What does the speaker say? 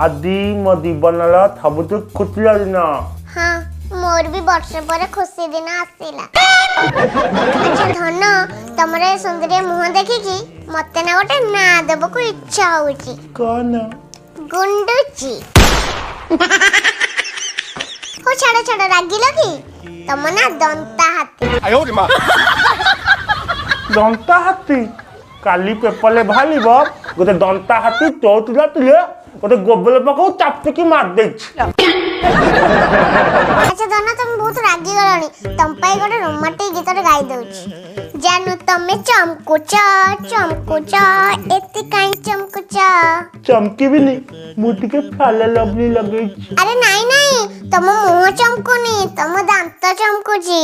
ଆଜି ମୋ ଜୀବନର ସବୁଠୁ ଖୁସିର ଦିନ। हाँ मोर भी वर्ष पर खुशी दिन आसीला। अच्छा धन तमरे सुंदर मुह देखिकी मते ना गोटे ना देबो को इच्छा होउची। कौन? गुंडुची। हो छाड़ छाड़ रागी लगी तम ना दंता हाथी। दंता हाथी काली पेपर बाहर गोटे दंता हाथी चौथुला तुले गोटे गोबल पकाऊ चापिकी मार दे। अच्छा धन तुम बहुत रागी गलनी तुम पाई गोटे रोमांटिक गीत गाई दउची। जानू तमे चमकुच चमकुच एते काई चमकुच। चमकी भी नहीं मुझे फाले लवली लगे। अरे नहीं नहीं तम मुंह चमकुनी तम दांत चमकुची।